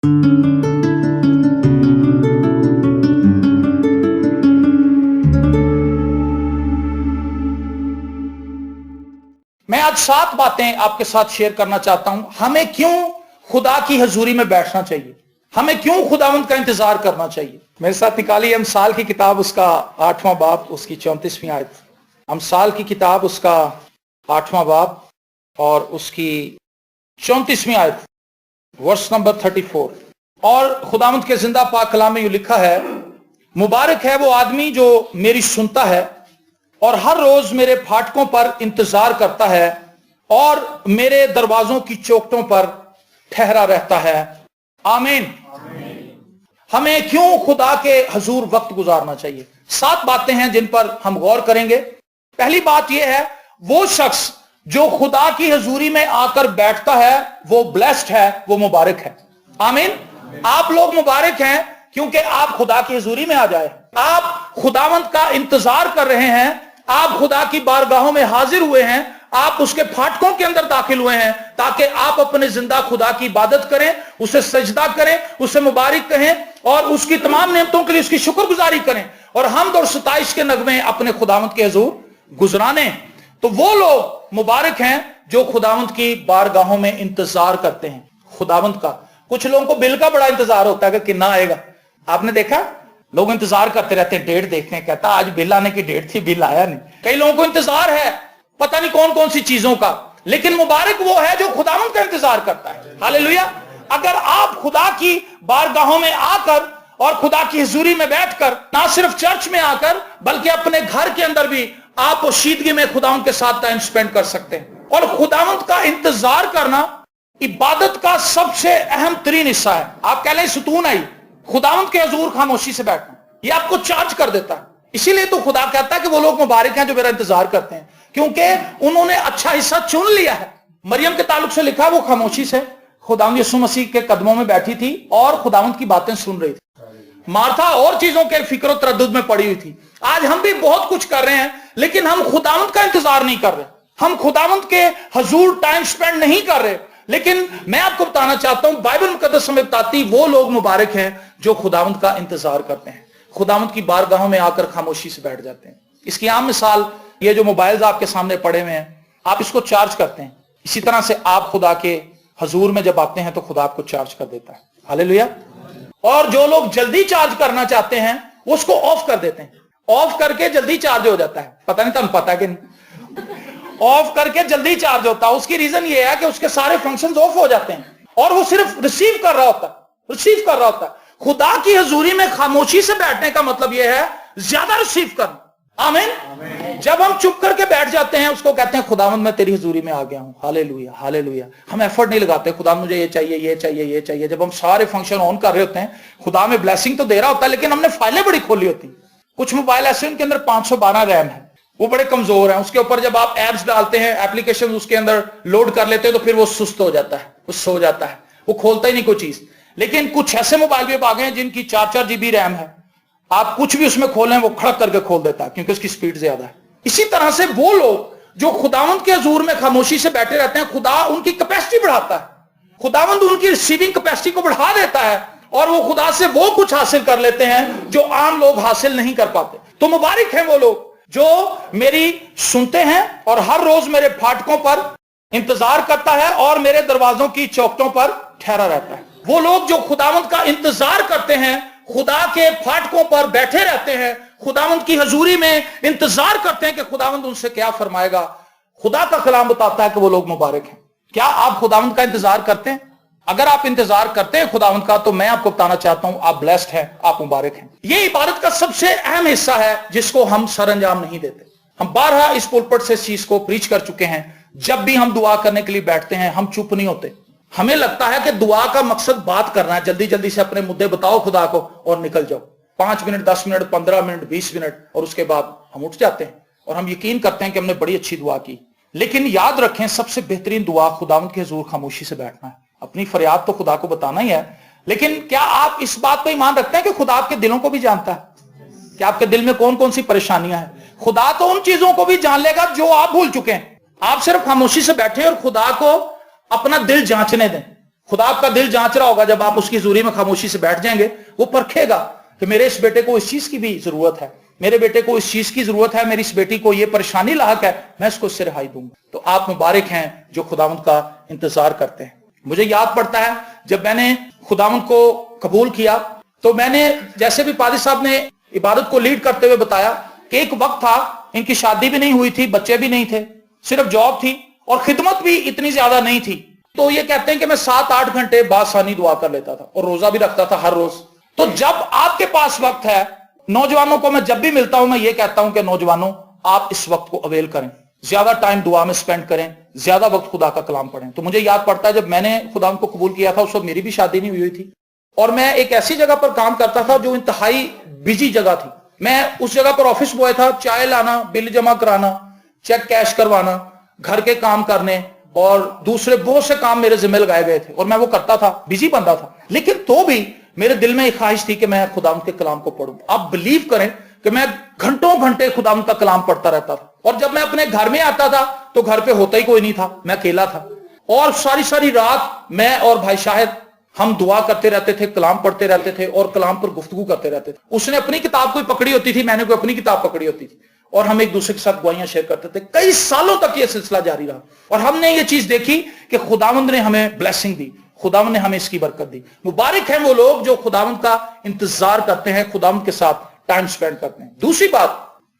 میں آج 7 باتیں آپ کے ساتھ شیئر کرنا چاہتا ہوں. ہمیں کیوں خدا کی حضوری میں بیٹھنا چاہیے, ہمیں کیوں خداوند کا انتظار کرنا چاہیے. میرے ساتھ نکالی امثال کی کتاب, اس کا 8واں باب, اس کی 34ویں آیت. امثال کی کتاب, اس کا 8واں باب اور اس کی 34ویں آیت, ورس نمبر 34. اور خداوند کے زندہ پاک کلام میں یہ لکھا ہے, مبارک ہے وہ آدمی جو میری سنتا ہے اور ہر روز میرے پھاٹکوں پر انتظار کرتا ہے اور میرے دروازوں کی چوکھٹوں پر ٹھہرا رہتا ہے. آمین. ہمیں کیوں خدا کے حضور وقت گزارنا چاہیے. 7 باتیں ہیں جن پر ہم غور کریں گے. پہلی بات یہ ہے, وہ شخص جو خدا کی حضوری میں آ کر بیٹھتا ہے وہ بلیسڈ ہے, وہ مبارک ہے. آمین. آپ لوگ مبارک ہیں کیونکہ آپ خدا کی حضوری میں آ جائے. آپ خداوند کا انتظار کر رہے ہیں, آپ خدا کی بارگاہوں میں حاضر ہوئے ہیں, آپ اس کے پھاٹکوں کے اندر داخل ہوئے ہیں تاکہ آپ اپنے زندہ خدا کی عبادت کریں, اسے سجدہ کریں, اسے مبارک کہیں اور اس کی تمام نعمتوں کے لیے اس کی شکر گزاری کریں اور حمد اور ستائش کے نغمے اپنے خداوند کے حضور گزرانے. تو وہ لوگ مبارک ہیں جو خداوند کی بارگاہوں میں انتظار کرتے ہیں خداوند کا. کچھ لوگوں کو بل کا بڑا انتظار ہوتا ہے کہ کنا آئے گا. آپ نے دیکھا, لوگ انتظار کرتے رہتے ہیں, ڈیٹ دیکھتے ہیں, کہتا آج بل آنے کی ڈیٹ تھی, بل آیا نہیں. کئی لوگوں کو انتظار ہے پتہ نہیں کون کون سی چیزوں کا, لیکن مبارک وہ ہے جو خداوند کا انتظار کرتا ہے. ہاللیلویا. اگر آپ خدا کی بارگاہوں میں آ کر اور خدا کی حضوری میں بیٹھ کر, نہ صرف چرچ میں آ کر بلکہ اپنے گھر کے اندر بھی آپ پوشیدگی میں خداوند کے ساتھ ٹائم سپینڈ کر سکتے ہیں. اور خداوند کا انتظار کرنا عبادت کا سب سے اہم ترین حصہ ہے. آپ کہہ لیں ستون ہے خداوند کے حضور خاموشی سے بیٹھنا, یہ آپ کو چارج کر دیتا ہے. اسی لیے تو خدا کہتا ہے کہ وہ لوگ مبارک ہیں جو میرا انتظار کرتے ہیں, کیونکہ انہوں نے اچھا حصہ چن لیا ہے. مریم کے تعلق سے لکھا, وہ خاموشی سے خداوند یسوع مسیح کے قدموں میں بیٹھی تھی اور خداوند کی باتیں سن رہی تھی. مارتھا اور چیزوں کے فکر و تردد میں پڑی ہوئی تھی. آج ہم بھی بہت کچھ کر رہے ہیں لیکن ہم خداوند کا انتظار نہیں کر رہے, ہم خداوند کے حضور ٹائم سپینڈ نہیں کر رہے. لیکن میں آپ کو بتانا چاہتا ہوں, بائبل مقدس میں بتاتی وہ لوگ مبارک ہیں جو خداوند کا انتظار کرتے ہیں, خداوند کی بارگاہوں میں آ کر خاموشی سے بیٹھ جاتے ہیں. اس کی عام مثال یہ جو موبائلز آپ کے سامنے پڑے ہوئے ہیں, آپ اس کو چارج کرتے ہیں. اسی طرح سے آپ خدا کے حضور میں جب آتے ہیں تو خدا آپ کو چارج کر دیتا ہے. ہاللیلویا. اور جو لوگ جلدی چارج کرنا چاہتے ہیں وہ اس کو آف کر دیتے ہیں, آف کر کے جلدی چارج ہو جاتا ہے. پتہ نہیں تم پتہ کہ نہیں, آف کر کے جلدی چارج ہوتا ہے. اس کی ریزن یہ ہے کہ اس کے سارے فنکشنز آف ہو جاتے ہیں اور وہ صرف ریسیو کر رہا ہوتا ہے, ریسیو کر رہا ہوتا ہے. خدا کی حضوری میں خاموشی سے بیٹھنے کا مطلب یہ ہے زیادہ ریسیو کرنا. آمین. جب ہم چپ کر کے بیٹھ جاتے ہیں اس کو کہتے ہیں خداوند میں تیری حضوری میں آ گیا ہوں. ہاللیلویا, ہاللیلویا. ہم ایفرٹ نہیں لگاتے, خداوند مجھے یہ چاہیے, یہ چاہیے, یہ چاہیے. جب ہم سارے فنکشن آن کر رہے ہوتے ہیں, خدا میں بلیسنگ تو دے رہا ہوتا ہے لیکن ہم نے فائلیں بڑی کھولی ہوتی. کچھ موبائل ایسے ان کے اندر 512 ریم ہے, وہ بڑے کمزور ہیں. اس کے اوپر جب آپ ایپس ڈالتے ہیں, ایپلیکیشن اس کے اندر لوڈ کر لیتے ہیں تو پھر وہ سست ہو جاتا ہے, وہ سو جاتا ہے, وہ کھولتا ہی نہیں کوئی چیز. لیکن کچھ ایسے موبائل بھی آ گئے ہیں جن کی 4 GB ریم ہے, آپ کچھ بھی اس میں کھولیں وہ کھڑک کر کے کھول دیتا ہے کیونکہ اس کی سپیڈ زیادہ ہے. اسی طرح سے وہ لوگ جو خداوند کے حضور میں خاموشی سے بیٹھے رہتے ہیں, خدا ان کی کیپیسٹی بڑھاتا ہے, خداوند ان کی ریسیونگ کیپیسٹی کو بڑھا دیتا ہے اور وہ خدا سے وہ کچھ حاصل کر لیتے ہیں جو عام لوگ حاصل نہیں کر پاتے. تو مبارک ہیں وہ لوگ جو میری سنتے ہیں اور ہر روز میرے پھاٹکوں پر انتظار کرتا ہے اور میرے دروازوں کی چوکھٹوں پر ٹھہرا رہتا ہے. وہ لوگ جو خداوند کا انتظار کرتے ہیں, خدا کے پھاٹکوں پر بیٹھے رہتے ہیں, خداوند کی حضوری میں انتظار کرتے ہیں کہ خداوند ان سے کیا فرمائے گا. خدا کا کلام بتاتا ہے کہ وہ لوگ مبارک ہیں. کیا آپ خداوند کا انتظار کرتے ہیں؟ اگر آپ انتظار کرتے ہیں خداوند کا تو میں آپ کو بتانا چاہتا ہوں آپ بلیسڈ ہیں, آپ مبارک ہیں. یہ عبادت کا سب سے اہم حصہ ہے جس کو ہم سر انجام نہیں دیتے. ہم بارہا اس پلپٹ سے اس چیز کو پریچ کر چکے ہیں. جب بھی ہم دعا کرنے کے لیے بیٹھتے ہیں ہم چپ نہیں ہوتے. ہمیں لگتا ہے کہ دعا کا مقصد بات کرنا ہے, جلدی جلدی سے اپنے مدعے بتاؤ خدا کو اور نکل جاؤ. 5 منٹ, 10 منٹ, 15 منٹ, 20 منٹ اور اس کے بعد ہم اٹھ جاتے ہیں اور ہم یقین کرتے ہیں کہ ہم نے بڑی اچھی دعا کی. لیکن یاد رکھیں سب سے بہترین دعا خداوند کے حضور خاموشی سے بیٹھنا ہے. اپنی فریاد تو خدا کو بتانا ہی ہے, لیکن کیا آپ اس بات پہ ایمان رکھتے ہیں کہ خدا آپ کے دلوں کو بھی جانتا ہے کہ آپ کے دل میں کون کون سی پریشانیاں ہیں؟ خدا تو ان چیزوں کو بھی جان لے گا جو آپ بھول چکے ہیں. آپ صرف خاموشی سے بیٹھے اور خدا کو اپنا دل جانچنے دیں. خدا آپ کا دل جانچ رہا ہوگا جب آپ اس کی حضوری میں خاموشی سے بیٹھ جائیں گے. وہ پرکھے گا کہ میرے اس بیٹے کو اس چیز کی بھی ضرورت ہے, میرے بیٹے کو اس چیز کی ضرورت ہے, میری اس بیٹی کو یہ پریشانی لاحق ہے, میں اس کو اس سے رہائی دوں گا. تو آپ مبارک ہیں جو خداوند کا انتظار کرتے ہیں. مجھے یاد پڑتا ہے جب میں نے خداوند کو قبول کیا تو میں نے, جیسے بھی پادری صاحب نے عبادت کو لیڈ کرتے ہوئے بتایا, کہ ایک وقت تھا ان کی شادی بھی نہیں ہوئی تھی, بچے بھی نہیں تھے, صرف جاب تھی اور خدمت بھی اتنی زیادہ نہیں تھی. تو یہ کہتے ہیں کہ میں 7-8 گھنٹے بآسانی دعا کر لیتا تھا اور روزہ بھی رکھتا تھا ہر روز. تو جب آپ کے پاس وقت ہے, نوجوانوں کو میں جب بھی ملتا ہوں میں یہ کہتا ہوں کہ نوجوانوں آپ اس وقت کو اویل کریں, زیادہ ٹائم دعا میں سپینڈ کریں, زیادہ وقت خدا کا کلام پڑھیں. تو مجھے یاد پڑتا ہے جب میں نے خدا کو قبول کیا تھا اس وقت میری بھی شادی نہیں ہوئی تھی اور میں ایک ایسی جگہ پر کام کرتا تھا جو انتہائی بزی جگہ تھی. میں اس جگہ پر آفس بوائے تھا, چائے لانا, بل جمع کرانا, چیک کیش کروانا, گھر کے کام کرنے اور دوسرے بہت سے کام میرے ذمہ لگائے گئے تھے اور میں وہ کرتا تھا, بزی بندہ تھا. لیکن تو بھی میرے دل میں ایک خواہش تھی کہ میں خداوند کے کلام کو پڑھوں. آپ بلیو کریں کہ میں گھنٹوں گھنٹے خداوند کا کلام پڑھتا رہتا تھا. اور جب میں اپنے گھر میں آتا تھا تو گھر پہ ہوتا ہی کوئی نہیں تھا, میں اکیلا تھا. اور ساری رات میں اور بھائی شاہد ہم دعا کرتے رہتے تھے, کلام پڑھتے رہتے تھے اور کلام پر گفتگو کرتے رہتے تھے. اس نے اپنی کتاب کوئی پکڑی ہوتی تھی, میں نے کوئی اپنی کتاب پکڑی ہوتی تھی اور ہم ایک دوسرے کے ساتھ گواہیاں شیئر کرتے تھے. کئی سالوں تک یہ سلسلہ جاری رہا اور ہم نے یہ چیز دیکھی کہ خداوند نے ہمیں بلیسنگ دی, خداوند نے ہمیں اس کی برکت دی. مبارک ہیں وہ لوگ جو خداوند کا انتظار کرتے ہیں, خداوند کے ساتھ ٹائم سپینڈ کرتے ہیں. دوسری بات,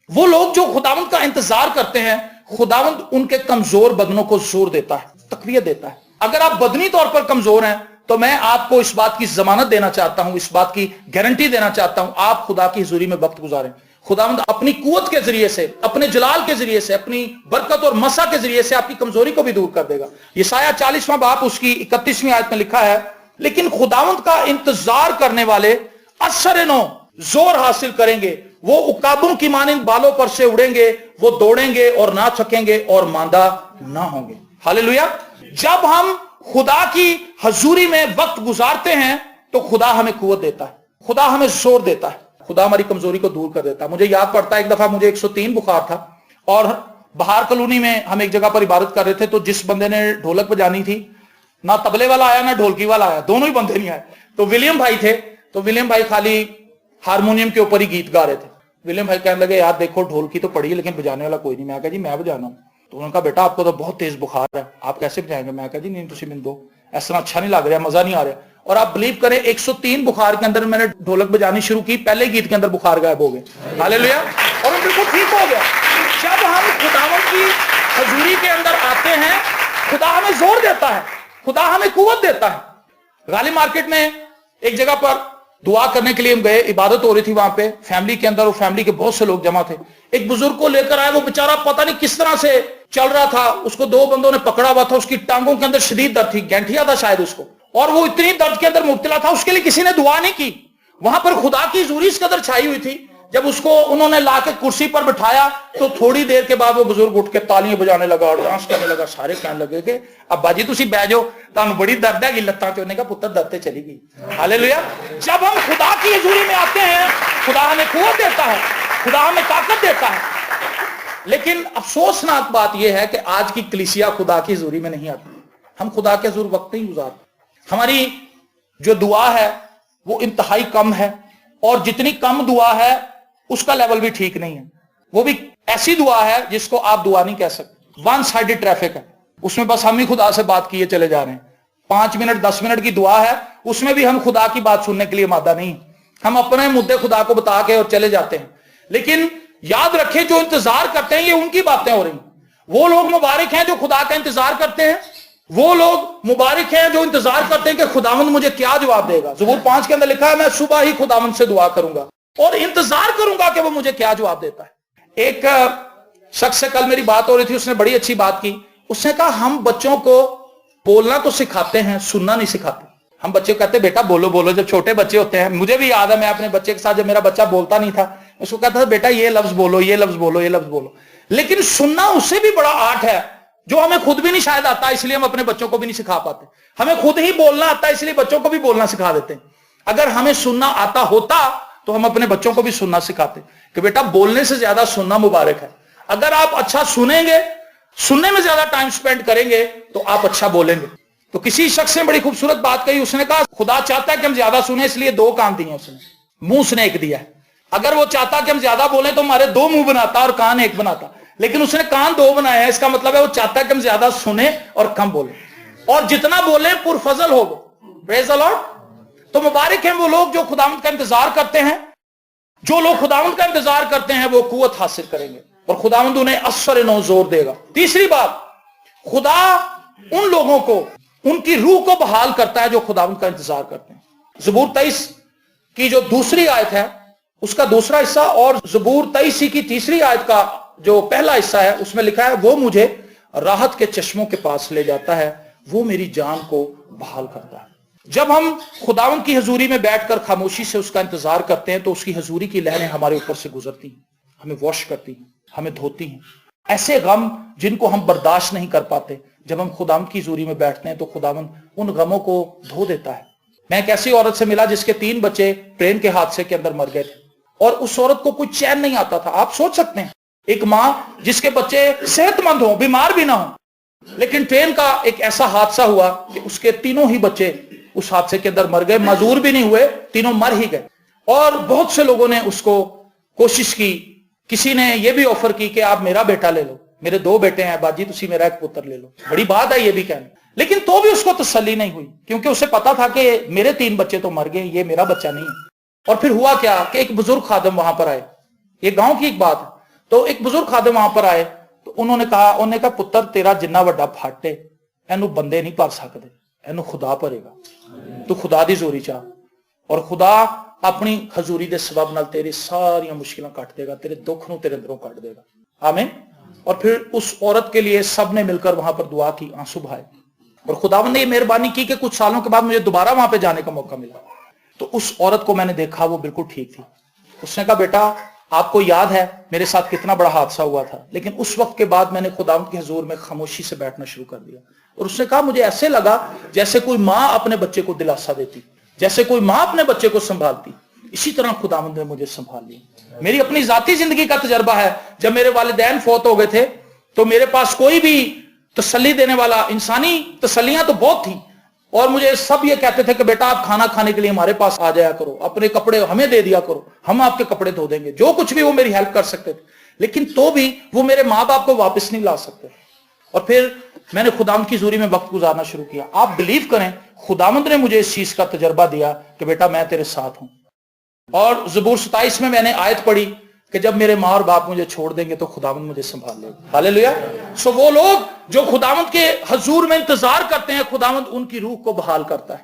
وہ لوگ جو خداوند کا انتظار کرتے ہیں, خداوند ان کے کمزور بدنوں کو زور دیتا ہے, تقویت دیتا ہے. اگر آپ بدنی طور پر کمزور ہیں تو میں آپ کو اس بات کی ضمانت دینا چاہتا ہوں, اس بات کی گارنٹی دینا چاہتا ہوں, آپ خدا کی حضوری میں وقت گزاریں. خداوند اپنی قوت کے ذریعے سے, اپنے جلال کے ذریعے سے, اپنی برکت اور مسا کے ذریعے سے آپ کی کمزوری کو بھی دور کر دے گا. یسایہ 40واں باب اس کی 31ویں آیت میں لکھا ہے, لیکن خداوند کا انتظار کرنے والے اثر نو زور حاصل کریں گے, وہ عقابوں کی مانند بالوں پر سے اڑیں گے, وہ دوڑیں گے اور نہ تھکیں گے اور ماندہ نہ ہوں گے. ہاللیلویا. جب ہم خدا کی حضوری میں وقت گزارتے ہیں تو خدا ہمیں قوت دیتا ہے, خدا ہمیں زور دیتا ہے, خدا ہماری کمزوری کو دور کر دیتا ہے. مجھے یاد پڑتا ہے ایک دفعہ مجھے 103 بخار تھا اور بہار کالونی میں ہم ایک جگہ پر عبادت کر رہے تھے. تو جس بندے نے ڈھولک بجانی تھی, نہ تبلے والا آیا نہ ڈھولکی والا آیا, دونوں ہی بندے نہیں آئے. تو ولیم بھائی تھے, تو ولیم بھائی خالی ہارمونیم کے اوپر ہی گیت گا رہے تھے. ولیم بھائی کہنے لگے یار دیکھو ڈھولکی تو پڑی ہے لیکن بجانے والا کوئی نہیں. میں کہا جی میں بجانا ہوں. تو انہوں نے کہا بیٹا آپ کو تو بہت تیز بخار ہے, آپ کیسے بجائیں گے؟ میں کہا جی نہیں تسی من دو, اس طرح اچھا نہیں لگ رہا, مزہ نہیں آ رہا. اور آپ بلیو کریں 103 بخار کے اندر میں نے ڈھولک بجانی شروع کی, پہلے گیت کے اندر بخار غائب ہو گئے. ہاللیلویا. اور وہ بالکل ٹھیک ہو گیا. جب ہم خداوند کی حضوری کے اندر آتے ہیں خدا ہمیں زور دیتا ہے, خدا ہمیں قوت دیتا ہے. غالب مارکیٹ میں ایک جگہ پر دعا کرنے کے لیے ہم گئے, عبادت ہو رہی تھی وہاں پہ فیملی کے اندر, اور فیملی کے بہت سے لوگ جمع تھے. ایک بزرگ کو لے کر آئے, وہ بیچارہ پتہ نہیں کس طرح سے چل رہا تھا, اس کو 2 بندوں نے پکڑا ہوا تھا, اس کی ٹانگوں کے اندر شدید درد تھی, گینٹھیا تھا شاید اس کو, اور وہ اتنی درد کے اندر مبتلا تھا, اس کے لیے کسی نے دعا نہیں کی. وہاں پر خدا کی حضوری اس قدر چھائی ہوئی تھی. جب اس کو انہوں نے لا کے کرسی پر بٹھایا تو تھوڑی دیر کے بعد وہ بزرگ اٹھ کے تالیاں بجانے لگا اور ڈانس کرنے لگا. سارے کہنے لگے کہ ابا جی تسی بہ جاؤ, تانوں بڑی درد ہے کہ لتاں چونے کا پتر درد تے چلی گئی. ہاللیلویا. جب ہم خدا کی حضوری میں آتے ہیں خدا ہمیں قوت دیتا ہے, خدا ہمیں طاقت دیتا ہے. لیکن افسوسناک بات یہ ہے کہ آج کی کلیسیا خدا کی حضوری میں نہیں آتی. ہم خدا کے حضور وقت نہیں گزارتے. ہماری جو دعا ہے وہ انتہائی کم ہے, اور جتنی کم دعا ہے اس کا لیول بھی ٹھیک نہیں ہے. وہ بھی ایسی دعا ہے جس کو آپ دعا نہیں کہہ سکتے. 1 سائیڈڈ ٹریفک ہے, اس میں بس ہم ہی خدا سے بات کیے چلے جا رہے ہیں. 5 منٹ 10 منٹ کی دعا ہے, اس میں بھی ہم خدا کی بات سننے کے لیے مادہ نہیں. ہم اپنے مدعے خدا کو بتا کے اور چلے جاتے ہیں. لیکن یاد رکھیں جو انتظار کرتے ہیں یہ ان کی باتیں ہو رہی ہیں. وہ لوگ مبارک ہیں جو خدا کا انتظار کرتے ہیں, وہ لوگ مبارک ہیں جو انتظار کرتے ہیں کہ خداوند مجھے کیا جواب دے گا. زبور 5 کے اندر لکھا ہے میں صبح ہی خداوند سے دعا کروں گا اور انتظار کروں گا کہ وہ مجھے کیا جواب دیتا ہے. ایک شخص سے کل میری بات ہو رہی تھی, اس نے بڑی اچھی بات کی. اس نے کہا ہم بچوں کو بولنا تو سکھاتے ہیں, سننا نہیں سکھاتے. ہم بچے کو کہتے ہیں بیٹا بولو بولو, جب چھوٹے بچے ہوتے ہیں. مجھے بھی یاد ہے میں اپنے بچے کے ساتھ جب میرا بچہ بولتا نہیں تھا اس کو کہتا تھا بیٹا یہ لفظ بولو, یہ لفظ بولو, یہ لفظ بولو. لیکن سننا اس سے بھی بڑا آرٹ ہے جو ہمیں خود بھی نہیں شاید آتا, اس لیے ہم اپنے بچوں کو بھی نہیں سکھا پاتے. ہمیں خود ہی بولنا آتا ہے اس لیے بچوں کو بھی بولنا سکھا دیتے ہیں. اگر ہمیں سننا آتا ہوتا تو ہم اپنے بچوں کو بھی سننا سکھاتے کہ بیٹا بولنے سے زیادہ سننا مبارک ہے. اگر آپ اچھا سنیں گے, سننے میں زیادہ ٹائم سپینڈ کریں گے تو آپ اچھا بولیں گے. تو کسی شخص نے بڑی خوبصورت بات کہی, اس نے کہا خدا چاہتا ہے کہ ہم زیادہ سنیں اس لیے 2 کان دیے اسے, منہ اس نے 1 دیا ہے. اگر وہ چاہتا کہ ہم زیادہ بولیں تو ہمارے 2 منہ بناتا اور کان 1 بناتا, لیکن اس نے کان 2 بنایا ہے. اس کا مطلب ہے وہ چاہتا ہے کہ ہم زیادہ سنیں اور کم بولیں, اور جتنا بولیں پرفضل ہو. پریز دی لارڈ. تو مبارک ہیں وہ لوگ جو خداوند کا انتظار کرتے ہیں. جو لوگ خداوند کا انتظار کرتے ہیں وہ قوت حاصل کریں گے اور خداوند انہیں اثر نو زور دے گا. تیسری بات, خدا ان لوگوں کو ان کی روح کو بحال کرتا ہے جو خداوند کا انتظار کرتے ہیں. زبور 23 کی جو دوسری آیت ہے اس کا دوسرا حصہ اور زبور 23 کی تیسری آیت کا جو پہلا حصہ ہے اس میں لکھا ہے وہ مجھے راحت کے چشموں کے پاس لے جاتا ہے, وہ میری جان کو بحال کرتا ہے. جب ہم خداوند کی حضوری میں بیٹھ کر خاموشی سے اس کا انتظار کرتے ہیں تو اس کی حضوری کی لہریں ہمارے اوپر سے گزرتی ہیں, ہمیں واش کرتی ہیں, ہمیں دھوتی ہیں. ایسے غم جن کو ہم برداشت نہیں کر پاتے, جب ہم خداوند کی حضوری میں بیٹھتے ہیں تو خداوند ان غموں کو دھو دیتا ہے. میں ایک ایسی عورت سے ملا جس کے 3 بچے ٹرین کے حادثے کے اندر مر گئے تھے اور اس عورت کو کوئی چین نہیں آتا تھا. آپ سوچ سکتے ہیں ایک ماں جس کے بچے صحت مند ہوں, بیمار بھی نہ ہوں, لیکن ٹرین کا ایک ایسا حادثہ ہوا کہ اس کے 3 ہی بچے اس حادثے کے اندر مر گئے, معذور بھی نہیں ہوئے, تینوں مر ہی گئے. اور بہت سے لوگوں نے اس کو کوشش کی, کسی نے یہ بھی آفر کی کہ آپ میرا بیٹا لے لو, میرے 2 بیٹے ہیں باجی, تسی میرا ایک پتر لے لو. بڑی بات ہے یہ بھی کہنا, لیکن تو بھی اس کو تسلی نہیں ہوئی کیونکہ اسے پتا تھا کہ میرے 3 بچے تو مر گئے, یہ میرا بچہ نہیں ہے. اور پھر ہوا کیا کہ ایک بزرگ خادم وہاں پر آئے, یہ گاؤں کی ایک بات ہے. تو ایک بزرگ خادم وہاں پر آئے تو انہوں نے کہا پتر تیرا جنہ وڈا پھٹ ہے اینو بندے نہیں پر سکتے, اینو خدا پرے گا, تو خدا دی زوری چاہ اور خدا اپنی حضوری دے سبب نال تیری ساری مشکلیں کٹ دے گا, تیرے دکھ نو تیرے اندروں کٹ دے گا. آمین. اور پھر اس عورت کے لیے سب نے مل کر وہاں پر دعا کی, آنسو بہائے, اور خداوند نے یہ مہربانی کی کہ کچھ سالوں کے بعد مجھے دوبارہ وہاں پہ جانے کا موقع ملا. تو اس عورت کو میں نے دیکھا, وہ بالکل ٹھیک تھی. اس نے کہا بیٹا آپ کو یاد ہے میرے ساتھ کتنا بڑا حادثہ ہوا تھا, لیکن اس وقت کے بعد میں نے خداوند کے حضور میں خاموشی سے بیٹھنا شروع کر دیا. اور اس نے کہا مجھے ایسے لگا جیسے کوئی ماں اپنے بچے کو دلاسا دیتی, جیسے کوئی ماں اپنے بچے کو سنبھالتی, اسی طرح خداوند نے مجھے سنبھال لیا. میری اپنی ذاتی زندگی کا تجربہ ہے, جب میرے والدین فوت ہو گئے تھے تو میرے پاس کوئی بھی تسلی دینے والا, انسانی تسلیاں تو بہت تھیں, اور مجھے سب یہ کہتے تھے کہ بیٹا آپ کھانا کھانے کے لیے ہمارے پاس آ جایا کرو, اپنے کپڑے ہمیں دے دیا کرو, ہم آپ کے کپڑے دھو دیں گے, جو کچھ بھی وہ میری ہیلپ کر سکتے تھے. لیکن تو بھی وہ میرے ماں باپ کو واپس نہیں لا سکتے. اور پھر میں نے خداوند کی حضوری میں وقت گزارنا شروع کیا. آپ بلیو کریں خداوند نے مجھے اس چیز کا تجربہ دیا کہ بیٹا میں تیرے ساتھ ہوں. اور زبور 27 میں نے آیت پڑھی کہ جب میرے ماں اور باپ مجھے چھوڑ دیں گے تو خداوند مجھے سنبھال لے گا. ہاللیلویا. سو وہ لوگ جو خداوند کے حضور میں انتظار کرتے ہیں, خداوند ان کی روح کو بحال کرتا ہے.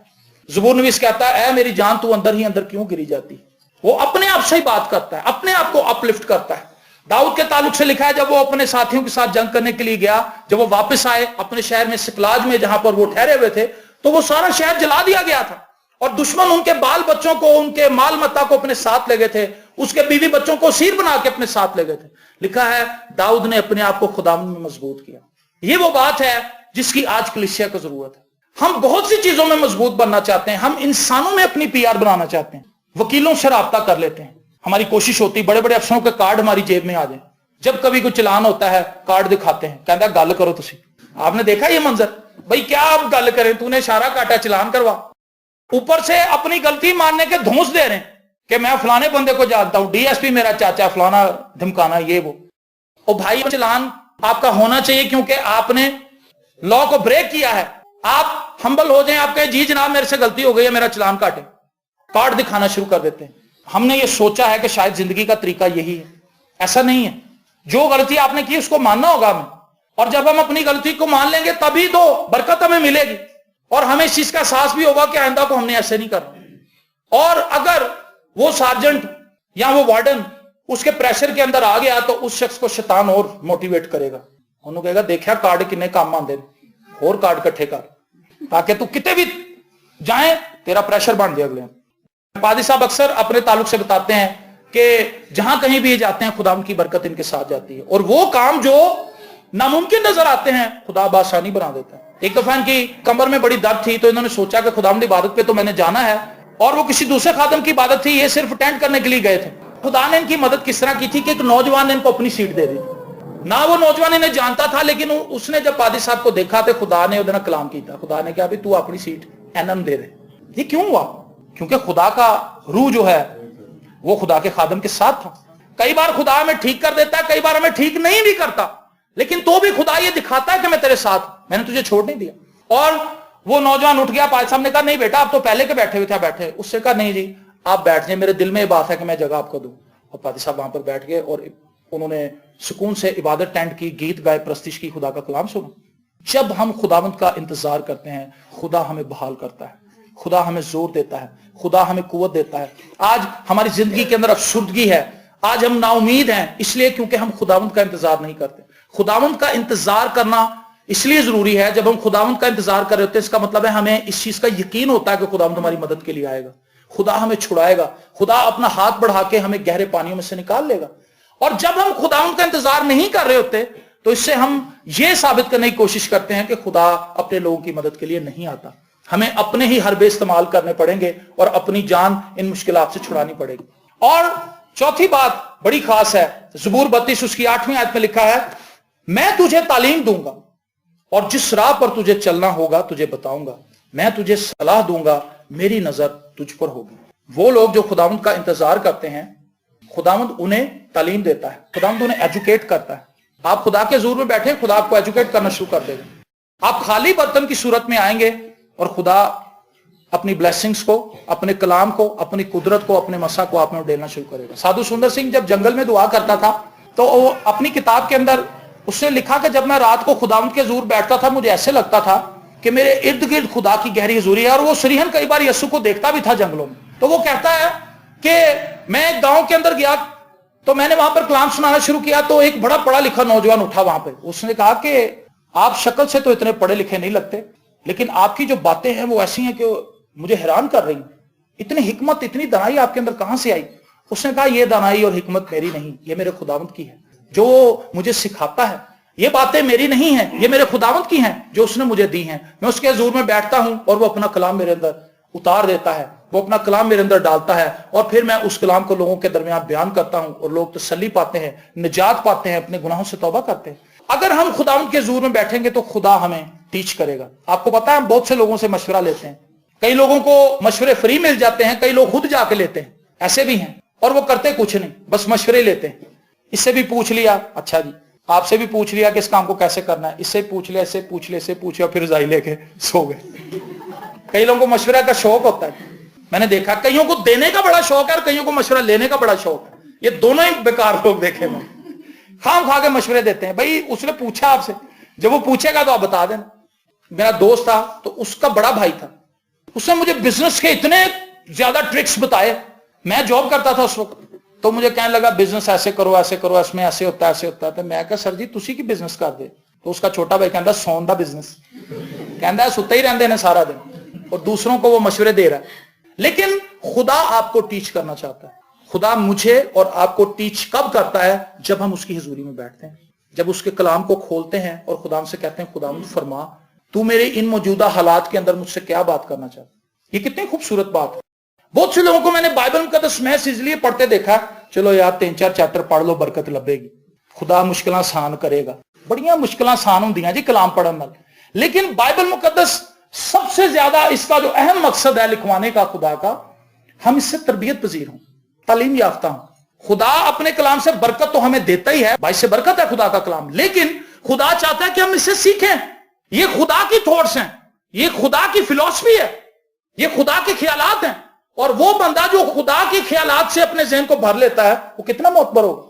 زبور نویس کہتا ہے اے میری جان تو اندر ہی اندر کیوں گری جاتی. وہ اپنے آپ سے ہی بات کرتا ہے, اپنے آپ کو اپ لفٹ کرتا ہے. داؤد کے تعلق سے لکھا ہے جب وہ اپنے ساتھیوں کے ساتھ جنگ کرنے کے لیے گیا, جب وہ واپس آئے اپنے شہر میں سکلاج میں جہاں پر وہ ٹھہرے ہوئے تھے, تو وہ سارا شہر جلا دیا گیا تھا اور دشمن ان کے بال بچوں کو, ان کے مال متا کو اپنے ساتھ لے گئے تھے, اس کے بیوی بچوں کو اسیر بنا کے اپنے ساتھ لے گئے تھے. لکھا ہے داؤد نے اپنے آپ کو خداوند میں مضبوط کیا. یہ وہ بات ہے جس کی آج کلیسیا کو ضرورت ہے. ہم بہت سی چیزوں میں مضبوط بننا چاہتے ہیں, ہم انسانوں میں اپنی پی آر بنانا چاہتے ہیں, وکیلوں سے رابطہ کر لیتے ہیں. ہماری کوشش ہوتی بڑے بڑے افسروں کے کارڈ ہماری جیب میں آ جائیں, جب کبھی کوئی چلان ہوتا ہے کارڈ دکھاتے ہیں, کہتا ہے گل کرو تسی. آپ نے دیکھا یہ منظر, بھائی کیا آپ گل کریں, تو نے اشارہ کاٹا چلان کروا. اوپر سے اپنی غلطی ماننے کے دھونس دے رہے ہیں کہ میں فلانے بندے کو جانتا ہوں, ڈی ایس پی میرا چاچا, فلانا دھمکانا یہ وہ. او بھائی چلان آپ کا ہونا چاہیے کیونکہ آپ نے لا کو بریک کیا ہے. آپ ہمبل ہو جائیں, آپ کہیں جی جناب میرے سے غلطی ہو گئی ہے, میرا چلان کاٹیں, کارڈ دکھانا شروع کر دیتے ہیں. ہم نے یہ سوچا ہے کہ شاید زندگی کا طریقہ یہی ہے. ایسا نہیں ہے. جو غلطی آپ نے کی اس کو ماننا ہوگا ہمیں, اور جب ہم اپنی غلطی کو مان لیں گے تبھی تو برکت ہمیں ملے گی, اور ہمیں اس چیز کا احساس بھی ہوگا کہ آئندہ کو ہم نے ایسے نہیں کرنا. اور اگر وہ سارجنٹ یا وہ وارڈن اس کے پریشر کے اندر آ گیا تو اس شخص کو شیطان اور موٹیویٹ کرے گا, انہوں کہے گا دیکھا کارڈ کنے کام آندے, اور کارڈ کٹھے کر تاکہ تو کتے بھی جائیں تیرا پریشر بن جائے اگلے. پادری صاحب اکثر اپنے تعلق سے بتاتے ہیں کہ جہاں کہیں بھی یہ جاتے ہیں خدا ان کی برکت ان کے ساتھ جاتی ہے, اور وہ کام جو ناممکن نظر آتے ہیں خدا بآسانی بنا دیتا ہے. ایک دفعہ ان کی کمر میں بڑی درد تھی تو انہوں نے سوچا کہ خدا کی عبادت پہ تو میں نے جانا ہے, اور وہ کسی دوسرے خادم کی عبادت تھی, یہ صرف اٹینڈ کرنے کے لیے گئے تھے. خدا نے ان کی مدد کس طرح کی تھی کہ ایک نوجوان نے ان کو اپنی سیٹ دے دی. ना वो नौजवान इन्हें जानता था, लेकिन उसने जब पादी साहब को देखा तो खुदा ने उन्हें कलाम किया। खुदा ने कहा भी तू अपनी सीट एनम दे दे। ये क्यों हुआ? क्योंकि खुदा का रूह जो है वो खुदा के खादम के साथ था। कई बार खुदा हमें ठीक कर देता है, कई बार हमें ठीक नहीं भी करता, लेकिन तो भी खुदा ये दिखाता है कि मैं तेरे साथ, मैंने तुझे छोड़ नहीं दिया। और वो नौजवान उठ गया, पादी साहब ने कहा नहीं बेटा आप तो पहले के बैठे हुए थे, बैठे। उससे कहा नहीं जी आप बैठ जाए, मेरे दिल में ये बात है कि मैं जगह आपको दूं। और पादी साहब वहां पर बैठ गए और उन्होंने सुकून से इबादत टेंट की, गीत गाए, प्रस्तिश की, खुदा का कलाम सुना। जब हम खुदावंद का इंतजार करते हैं, खुदा हमें बहाल करता है, खुदा हमें जोर देता है, खुदा हमें कुव्वत देता है। आज हमारी जिंदगी के अंदर अफसुर्दगी है, आज हम नाउमीद हैं, इसलिए क्योंकि हम खुदावंद का इंतजार नहीं करते। खुदावंद का इंतजार करना इसलिए जरूरी है, जब हम खुदावंद का इंतजार कर रहे होते हैं इसका मतलब है हमें इस चीज का यकीन होता है कि खुदावंद हमारी मदद के लिए आएगा, खुदा हमें छुड़ाएगा, खुदा अपना हाथ बढ़ा के हमें गहरे पानियों में से निकाल लेगा। और जब हम खुदावंद का इंतजार नहीं कर रहे होते तो इससे हम ये साबित करने की कोशिश करते हैं कि खुदा अपने लोगों की मदद के लिए नहीं आता। हमें अपने ही हरबे इस्तेमाल करने पड़ेंगे और अपनी जान इन मुश्किलात से छुड़ानी पड़ेगी। और चौथी बात बड़ी खास है, ज़बूर 32 उसकी 8वीं आयत में लिखा है, मैं तुझे तालीम दूंगा और जिस राह पर तुझे चलना होगा तुझे बताऊंगा, मैं तुझे सलाह दूंगा, मेरी नजर तुझ पर होगी। वो लोग जो खुदावंद का इंतजार करते हैं, खुदावंद उन्हें तालीम देता है, खुदावंद उन्हें एजुकेट करता है। आप खुदा के हुजूर में बैठे, खुदा आपको एजुकेट करना शुरू कर देगा। आप खाली बर्तन की सूरत में आएंगे और खुदा अपनी ब्लेसिंग्स को, अपने कलाम को, अपनी कुदरत को, अपने मसा को आप में उड़ेलना शुरू करेगा। साधु सुंदर सिंह जब जंगल में दुआ करता था तो वो अपनी किताब के अंदर उसने लिखा कि जब मैं रात को खुदावंद के हुजूर बैठता था मुझे ऐसे लगता था कि मेरे इर्द गिर्द खुदा की गहरी हुजूरी है। और वो सरीहन कई बार यीशु को देखता भी था जंगलों में। तो वो कहता है कि मैं एक गांव के अंदर गया तो मैंने वहां पर कलाम सुनाना शुरू किया तो एक बड़ा पढ़ा लिखा नौजवान उठा वहां पे। उसने कहा कि आप शक्ल से तो इतने पढ़े लिखे नहीं लगते, लेकिन आपकी जो बातें हैं वो ऐसी हैं कि मुझे हैरान कर रही हैं। इतनी हिकमत, इतनी दानाई आपके अंदर कहां से आई? उसने कहा ये दानाई और हिकमत मेरी नहीं, ये मेरे खुदावंद की है जो मुझे सिखाता है। ये बातें मेरी नहीं हैं, ये मेरे खुदावंद की हैं जो उसने मुझे दी हैं। मैं उसके हुजूर में बैठता हूं और वो अपना कलाम मेरे अंदर उतार देता है, वो अपना कलाम मेरे अंदर डालता है और फिर मैं उस कलाम को लोगों के दरमियान बयान करता हूं और लोग तसल्ली पाते हैं, निजात पाते हैं, अपने गुनाहों से तौबा करते हैं। अगर हम खुदावंद के हुजूर में बैठेंगे तो खुदा हमें टीच करेगा। आपको पता है हम बहुत से लोगों से मशवरा लेते हैं, कई लोगों को मशवरे फ्री मिल जाते हैं, कई लोग खुद जाके लेते हैं, ऐसे भी हैं। और वो करते कुछ नहीं, बस मशवरे लेते हैं। इससे भी पूछ लिया, अच्छा जी, आपसे भी पूछ लिया कि इस काम को कैसे करना है, इससे पूछ लिया, इससे पूछ लिया, इससे पूछ लिया, फिर रजाई लेके सो गए। कई लोगों को मशवरा का शौक होता है, मैंने देखा। कईयों को देने का बड़ा शौक है और कईयों को मशवरा लेने का बड़ा शौक है। ये दोनों ही बेकार लोग देखे मैं। खाम खा के मशवरे देते हैं। भाई उसने पूछा आपसे, जब वो पूछेगा तो आप बता देना। मेरा दोस्त था तो उसका बड़ा भाई था, उसने मुझे बिजनेस के इतने ज्यादा ट्रिक्स बताए। मैं जॉब करता था उस वक्त, तो मुझे कहने लगा बिजनेस ऐसे करो, ऐसे करो, इसमें ऐसे होता है, ऐसे होता है। तो मैं कहा सर जी तुसी की बिजनेस कर दे। तो उसका छोटा भाई कहता सौन दा बिजनेस, कहता सुते ही रहते हैं सारा दिन और दूसरों को वो मशवरे दे रहा है। लेकिन खुदा आपको टीच करना चाहता है। खुदा मुझे और आपको टीच कब करता है? जब हम उसकी हुजूरी में बैठते हैं, जब उसके कलाम को खोलते हैं और खुदा से कहते हैं खुदा फरमा तू मेरे इन मौजूदा हालात के अंदर मुझसे क्या बात करना चाहता है। ये कितनी खूबसूरत बात है। बहुत से लोगों को मैंने बाइबल मुकद्दस महज इसलिए पढ़ते देखा, चलो यार 3-4 चैप्टर पढ़ लो बरकत लभेगी, खुदा मुश्किल आसान करेगा। बड़िया मुश्किल आसान होंदियां जी कलाम पढ़न नाल। लेकिन बाइबल मुकद्दस सबसे ज्यादा इसका जो अहम मकसद है लिखवाने का खुदा का, हम इससे तरबियत पजीर हों, तालीम याफ्ता हों। खुदा अपने कलाम से बरकत तो हमें देता ही है, भाई से बरकत है खुदा का कलाम, लेकिन खुदा चाहता है कि हम इससे सीखें। ये खुदा की थॉट्स हैं, ये खुदा की फिलॉसफी है, ये खुदा के ख्यालात हैं। और वो बंदा जो खुदा के ख्यालात से अपने ज़हन को भर लेता है वो कितना मोतबर होगा,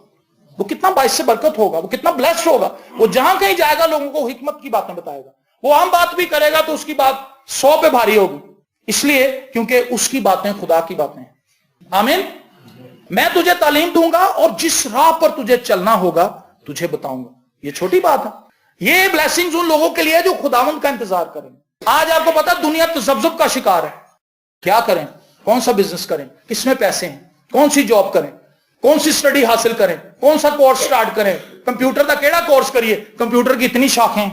वो कितना बाइस से बरकत होगा, वो कितना ब्लेस्ड होगा। वो जहां कहीं जाएगा लोगों को हिकमत की बातें बताएगा। वो आम बात भी करेगा तो उसकी बात 100 पे भारी होगी, इसलिए क्योंकि उसकी बातें खुदा की बातें हैं। आमीन। मैं तुझे तालीम दूंगा और जिस राह पर तुझे चलना होगा तुझे बताऊंगा। ये छोटी बात है। ये ब्लेसिंग्स उन लोगों के लिए जो खुदावंद का इंतजार करें। आज आपको पता दुनिया तज़ब्ज़ुब का शिकार है। क्या करें, कौन सा बिजनेस करें, किसमें पैसे हैं, कौन सी जॉब करें, कौन सी स्टडी हासिल करें, कौन सा कोर्स स्टार्ट करें, कंप्यूटर का केड़ा कोर्स करिए, कंप्यूटर की इतनी शाखें।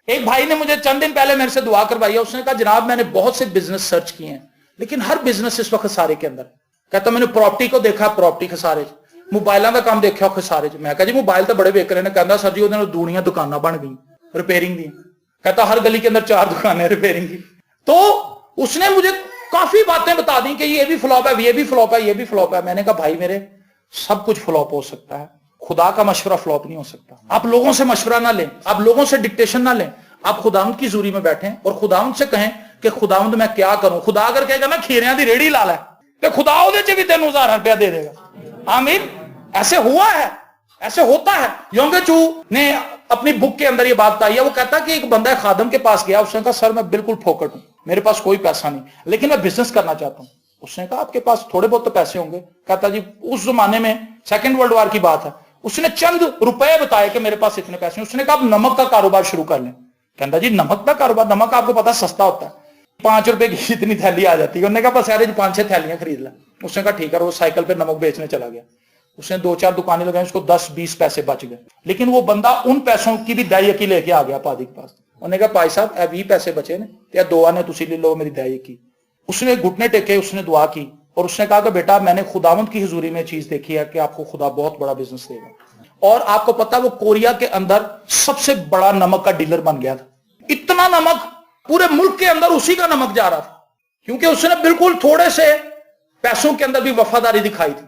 एक भाई ने मुझे चंद दिन पहले मेरे से दुआ करवाई है। उसने कहा जनाब मैंने बहुत से बिजनेस सर्च किए हैं लेकिन हर बिजनेस इस वक्त खसारे के अंदर। कहता मैंने प्रॉपर्टी को देखा, प्रॉपर्टी खसारे, ਮੋਬਾਈਲਾਂ ਦਾ ਕੰਮ ਦੇਖਿਆ ਔਖੇ ਸਾਰੇ ਚ। ਮੈਂ ਕਿਹਾ ਜੀ ਮੋਬਾਈਲ ਤਾਂ ਬੜੇ ਵੇਚ ਰਹੇ ਨੇ। ਕਹਿੰਦਾ ਸਰ ਜੀ ਉਹਦੇ ਨਾਲ ਦੂਣੀਆਂ ਦੁਕਾਨਾਂ ਬਣ ਗਈ रिपेयरिंग दी। कहता हर गली के अंदर 4 दुकानें रिपेयरिंग की। तो उसने मुझे काफी बातें बता दी कि ये भी फ्लॉप है, ये भी फ्लॉप है, ये भी फ्लॉप है। मैंने कहा भाई मेरे सब कुछ फ्लॉप हो सकता है, खुदा का मशवरा फ्लॉप नहीं हो सकता। आप लोगों से मशवरा ना लें, आप लोगों से डिक्टेशन ना लें, आप खुदावंद की जूरी में बैठें और खुदावंद से कहें कि खुदावंद मैं क्या करूं। खुदा अगर कहेगा ना खीरियां दी रेड़ी ला ले तो खुदा ਉਹਦੇ ਚ ਵੀ ਤੈਨੂੰ 1000 रुपया दे देगा। आमीन। ऐसे हुआ है, ऐसे होता है। योंगे चू ने अपनी बुक के अंदर ये बात बताई है। वो कहता कि एक बंदा खादम के पास गया, उसने कहा सर मैं बिल्कुल फोकट हूं, मेरे पास कोई पैसा नहीं, लेकिन मैं बिजनेस करना चाहता हूं। उसने कहा आपके पास थोड़े बहुत तो पैसे होंगे। कहता जी उस जमाने में सेकंड वर्ल्ड वॉर की बात है, उसने चंद रुपए बताए कि मेरे पास इतने पैसे। उसने कहा आप नमक का कारोबार शुरू कर लें। कहता जी नमक का कारोबार? नमक आपको पता सस्ता होता है, 5 रुपए की इतनी थैली आ जाती है। उन्होंने कहा बस यार 5-6 थैलियां खरीद ला। उसने कहा ठीक है। वो साइकिल पे नमक बेचने चला गया। उसने 2-4 दुकानें लगाई, उसको 10-20 पैसे बच गए। लेकिन वो बंदा उन पैसों की भी दायकी लेके आ गया पादी के पास। उन्होंने कहा भाई साहब 20 पैसे बचे ने या 2 आने तुसी ले लो मेरी दायकी। उसने घुटने टेके, उसने दुआ की और उसने कहा कि बेटा मैंने खुदावंद की हुजूरी में चीज देखी है कि आपको खुदा बहुत बड़ा बिजनेस देगा। और आपको पता वो कोरिया के अंदर सबसे बड़ा नमक का डीलर बन गया था। इतना नमक पूरे मुल्क के अंदर उसी का नमक जा रहा था, क्योंकि उसने बिल्कुल थोड़े से पैसों के अंदर भी वफादारी दिखाई थी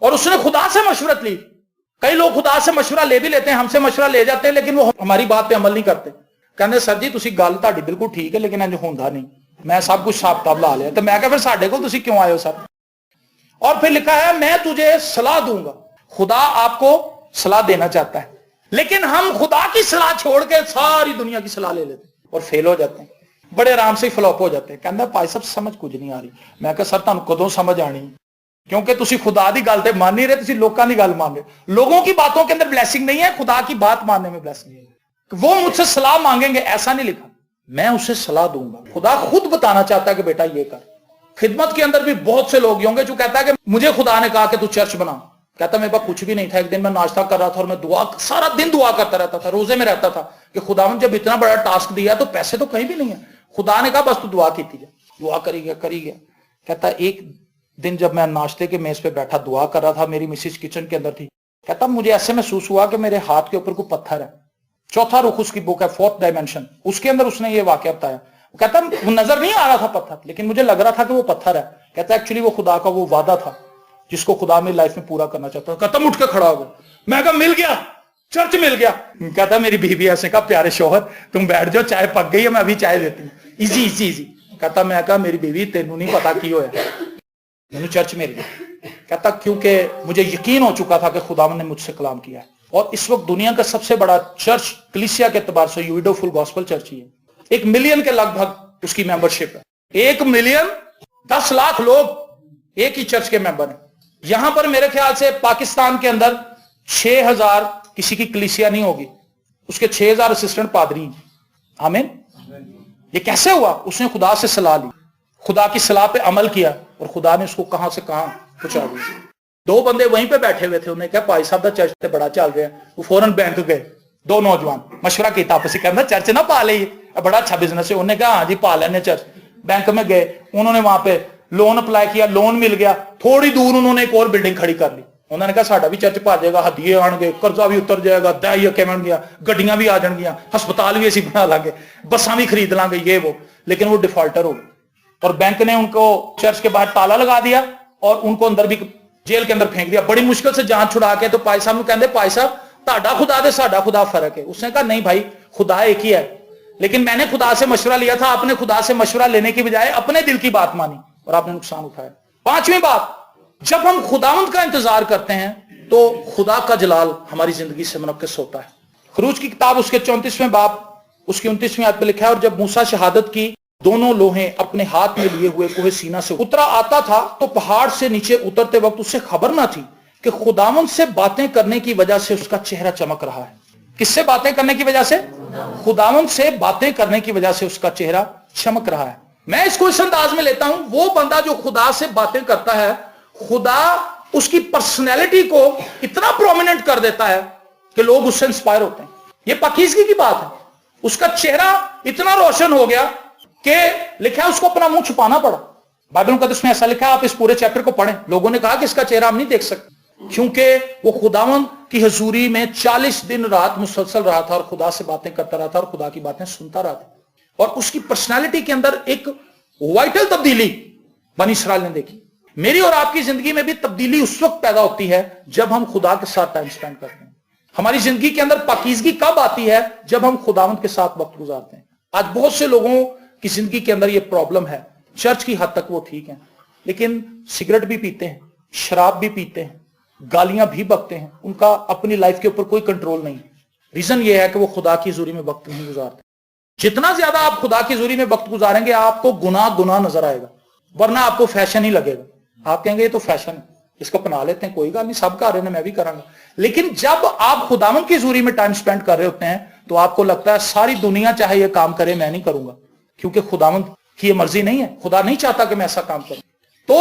और उसने खुदा से मशवरत ली। कई लोग खुदा से मशवरा ले भी लेते हैं, हमसे मशवरा ले जाते हैं, लेकिन वो हमारी बात पे अमल नहीं करते। कहते सर जी तुसी गल ताड़ी बिल्कुल ठीक है, लेकिन इंज होंदा नहीं, मैं सब कुछ हिसाब किताब ला लिया। तो मैं कहा फिर साडे कोल तुसी क्यों आए हो सर? और फिर लिखा है मैं तुझे सलाह दूंगा। खुदा आपको सलाह देना चाहता है, लेकिन हम खुदा की सलाह छोड़ के सारी दुनिया की सलाह ले लेते और फेल हो जाते हैं, बड़े आराम से फ्लॉप हो जाते हैं। कहता भाई साहब समझ कुछ नहीं आ रही। मैं कहा सर तुहानू कदों समझ आनी, क्योंकि तुसी खुदा की गल ते मान नहीं रहे, तुसी लोगों की गल मान रहे। लोगों की बातों के अंदर ब्लेसिंग नहीं है, खुदा की बात मानने में ब्लेसिंग है। वो मुझसे सलाह मांगेंगे ऐसा नहीं लिखा, मैं उसे सलाह दूंगा। खुदा खुद बताना चाहता है कि बेटा ये कर। खिदमत के अंदर भी बहुत से लोग होंगे जो कहता है कि मुझे खुदा ने कहा कि तू चर्च बना। कहता मेरे पास कुछ भी नहीं था। एक दिन मैं नाश्ता कर रहा था और मैं दुआ सारा दिन दुआ करता रहता था, रोजे में रहता था कि खुदावंद जब इतना बड़ा टास्क दिया तो पैसे तो कहीं भी नहीं है। खुदा ने कहा बस तू दुआ की थी, दुआ करी गया। कहता एक दिन जब मैं नाश्ते के मेज पे बैठा दुआ कर रहा था, मेरी मिसिज किचन के अंदर थी। कहता मुझे ऐसे महसूस हुआ कि मेरे हाथ के ऊपर कोई पत्थर है। चौथा रुख उसकी बुक है, 4th डायमेंशन, उसके अंदर उसने ये वाकया बताया। कहता नजर नहीं आ रहा था पत्थर, लेकिन मुझे लग रहा था कि वो पत्थर है। कहता एक्चुअली वो खुदा का वो वादा था जिसको खुदा मेरी लाइफ में पूरा करना चाहता था। कहता उठ के खड़ा हो गया। मैं कहा मिल गया, चर्च मिल गया। कहता मेरी बीवी ऐसे कहा प्यारे शोहर तुम बैठ जाओ, चाय पक गई है, मैं अभी चाय देती हूँ, इजी इजी इजी। कहता मैं कहा मेरी बीवी तेनू नहीं पता की होया, मैंने चर्च मिल गया। कहता क्योंकि मुझे यकीन हो चुका था कि खुदावंद ने मुझसे कलाम किया है। और इस वक्त दुनिया का सबसे बड़ा चर्च कलीसिया के एतबार से यूडो फुल गॉस्पल चर्च ही है। 1 मिलियन के लगभग उसकी मेंबरशिप है। 1 मिलियन 10 लाख लोग एक ही चर्च के मेंबर हैं। यहां पर मेरे ख्याल से पाकिस्तान के अंदर 6000 किसी की कलीसिया नहीं होगी, उसके 6000 असिस्टेंट पादरी हैं। आमीन। ये कैसे हुआ? उसने खुदा से सलाह ली, खुदा की सलाह पे अमल किया और खुदा ने उसको कहां से कहां पहुंचा दिया। 2 बंदे वहीं पे बैठे हुए थे, उन्हें कहा भाई साहब दा चर्च ते बड़ा चल रहा है। वो फौरन बैंक गए, 2 नौजवान मशवरा किया आपस में, कहना चर्च ना पा ले, बड़ा अच्छा बिजनेस है। उन्होंने कहा हाँ जी पा लेने चर्च। बैंक में गए, उन्होंने वहां पे लोन अप्लाई किया, लोन मिल गया। थोड़ी दूर उन्होंने एक और बिल्डिंग खड़ी कर ली। उन्होंने कहा साडा भी चर्च पा जाएगा, हदिये आएंगे, कर्जा भी उतर जाएगा, दाई अके बन गया, गड्डियां भी आ जाएंगियां, हस्पताल भी असी बना लांगे, बसा भी खरीद लांगे, ये वो। लेकिन वो डिफॉल्टर हो गए और बैंक ने उनको चर्च के बाहर ताला लगा दिया और उनको अंदर भी जेल के अंदर फेंक दिया। बड़ी मुश्किल से जान छुड़ा के तो भाई साहब कहते भाई साहब ताडा खुदा दे साडा खुदा फर्क है। उसने कहा नहीं भाई खुदा एक ही है, लेकिन मैंने खुदा से मशवरा लिया था, आपने खुदा से मशवरा लेने की बजाय अपने दिल की बात मानी और आपने नुकसान उठाया। 5वीं बात, जब हम खुदावंद का इंतजार करते हैं तो खुदा का जलाल हमारी जिंदगी से मुनक्किस होता है। खरूज की किताब उसके 34वें बाब उसकी 29वीं आयत पे लिखा है, और जब मूसा शहादत की दोनों लोहें अपने हाथ में लिए हुए कोहे सीना से उतरा आता था तो पहाड़ से नीचे उतरते वक्त उसे खबर ना थी कि खुदावंद से बातें करने की वजह से उसका चेहरा चमक रहा है। किससे बातें करने की वजह से? खुदावंद से बातें करने की वजह से उसका चेहरा चमक रहा है। मैं इसको इस अंदाज में लेता हूं, वो बंदा जो खुदा से बातें करता है, खुदा उसकी पर्सनैलिटी को इतना प्रोमिनेंट कर देता है कि लोग उससे इंस्पायर होते हैं। ये पाकीज़गी की बात है। उसका चेहरा इतना रोशन हो गया कि लिखा है उसको अपना मुंह छुपाना पड़ा। बाइबल मुकद्दस में ऐसा लिखा है, आप इस पूरे चैप्टर को पढ़ें। लोगों ने कहा कि इसका चेहरा हम नहीं देख सकते, क्योंकि वो खुदावंद की हजूरी में 40 दिन रात मुसलसल रहा था और खुदा से बातें करता रहा था और खुदा की बातें सुनता रहा था, और उसकी पर्सनालिटी के अंदर एक वाइटल तब्दीली बनी इसराइल ने देखी। मेरी और आपकी जिंदगी में भी तब्दीली उस वक्त पैदा होती है जब हम खुदा के साथ टाइम स्पेंड करते हैं। हमारी जिंदगी के अंदर पाकीज़गी कब आती है? जब हम खुदावंद के साथ वक्त गुजारते हैं। आज बहुत से लोगों की जिंदगी के अंदर यह प्रॉब्लम है। चर्च की हद तक वो ठीक है, लेकिन सिगरेट भी पीते हैं, शराब भी पीते हैं, गालियां भी बकते हैं, उनका अपनी लाइफ के ऊपर कोई कंट्रोल नहीं। रीजन ये है कि वो खुदा की हजूरी में वक्त नहीं गुजारते। जितना ज्यादा आप खुदा की हजूरी में वक्त गुजारेंगे आपको गुनाह नजर आएगा, वरना आपको फैशन ही लगेगा। आप कहेंगे ये तो फैशन है, इसको अपना लेते हैं, कोई गल नहीं, सब कर रहे हैं, मैं भी करांगा। लेकिन जब आप खुदावंद की हजूरी में टाइम स्पेंड कर रहे होते हैं तो आपको लगता है सारी दुनिया चाहे ये काम करे मैं नहीं करूंगा, क्योंकि खुदावंद की ये मर्जी नहीं है। खुदा नहीं चाहता कि मैं ऐसा काम करूं। तो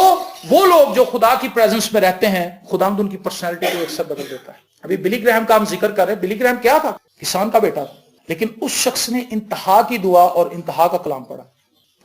वो लोग जो खुदा की प्रेजेंस में रहते हैं, खुदावंद उनकी पर्सनैलिटी को एक सब बदल देता है। अभी बिली ग्रैहम का हम जिक्र कर रहे हैं। बिली ग्रैहम क्या था? किसान का बेटा था, लेकिन उस शख्स ने इंतहा की दुआ और इंतहा का कलाम पढ़ा,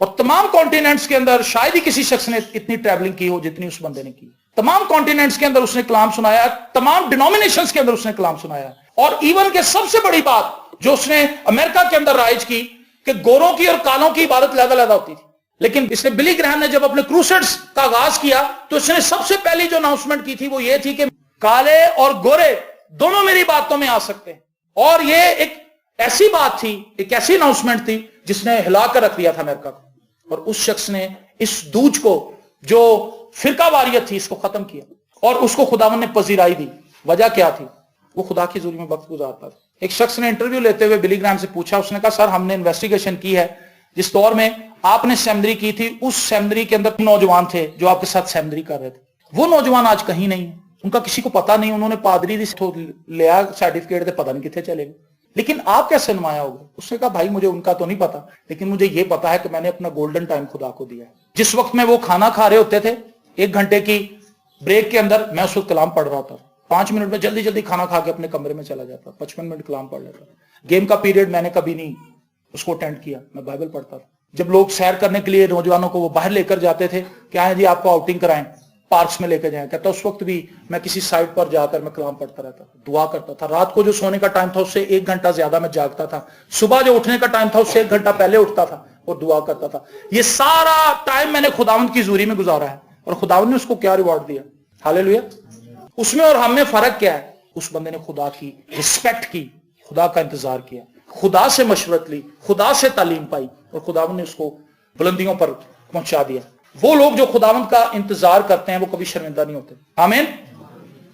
और तमाम कॉन्टिनेंट्स के अंदर शायद ही किसी शख्स ने इतनी ट्रैवलिंग की हो जितनी उस बंदे ने की। तमाम कॉन्टिनेंट्स के अंदर उसने कलाम सुनाया, तमाम डिनोमिनेशंस के अंदर उसने कलाम सुनाया, और इवन के सबसे बड़ी बात जो उसने अमेरिका के अंदर राइज की कि गोरों की और कालों की इबादत अलग-अलग होती थी। लेकिन इसने बिली ग्रैहम ने जब अपने क्रूसेड्स का आगाज किया तो इसने सबसे पहली जो अनाउंसमेंट की थी वो ये थी कि काले और गोरे दोनों मेरी बातों में आ सकते हैं। और ये एक ऐसी बात थी, एक ऐसी अनाउंसमेंट थी जिसने हिलाकर रख दिया था अमेरिका को। और उस शख्स ने इस दूज को, जो फिरका वारियत थी, इसको खत्म किया और उसको खुदावंद ने पजीराई दी। वजह क्या थी? वो खुदा की हजूरी में वक्त गुजारता था। एक शख्स ने इंटरव्यू लेते हुए बिली ग्रैहम से पूछा, उसने कहा सर हमने इन्वेस्टिगेशन की है, जिस दौर में आपने सेमनरी की थी उस सेमनरी के अंदर नौजवान थे जो आपके साथ सेमनरी कर रहे थे, वो नौजवान आज कहीं नहीं है, उनका किसी को पता नहीं, उन्होंने पादरी लिया सर्टिफिकेट दे, पता नहीं कितने चले गए, लेकिन आप कैसे नुमाया होगे? उसने कहा भाई मुझे उनका तो नहीं पता, लेकिन मुझे ये पता है कि मैंने अपना गोल्डन टाइम खुदा को दिया है। जिस वक्त में वो खाना खा रहे होते थे, 1 घंटे की ब्रेक के अंदर मैं उस वक्त कलाम पढ़ रहा था। 5 मिनट में जल्दी जल्दी खाना खा के अपने कमरे में चला जाता, 55 मिनट कलाम पढ़ लेता। गेम का पीरियड मैंने कभी नहीं उसको अटेंड किया, मैं बाइबल पढ़ता था। जब लोग सैर करने के लिए नौजवानों को वो बाहर लेकर जाते थे, क्या है जी आपको आउटिंग कराएं, पार्क्स में लेकर जाएं, कहता उस वक्त भी मैं किसी साइड पर जाकर मैं कलाम पढ़ता रहता था, दुआ करता था। रात को जो सोने का टाइम था उससे 1 घंटा ज्यादा मैं जागता था, सुबह जो उठने का टाइम था उससे 1 घंटा पहले उठता था और दुआ करता था। ये सारा टाइम मैंने खुदावंद की हजूरी में गुजारा है, और खुदावंद ने उसको क्या रिवॉर्ड दिया? हालेलुया। उसमें और हम में फर्क क्या है? उस बंदे ने खुदा की रिस्पेक्ट की, खुदा का इंतजार किया, खुदा से मशवरत ली, खुदा से तालीम पाई, और खुदावंद ने उसको बुलंदियों पर पहुंचा दिया। वो लोग जो खुदावंद का इंतजार करते हैं वो कभी शर्मिंदा नहीं होते। आमीन।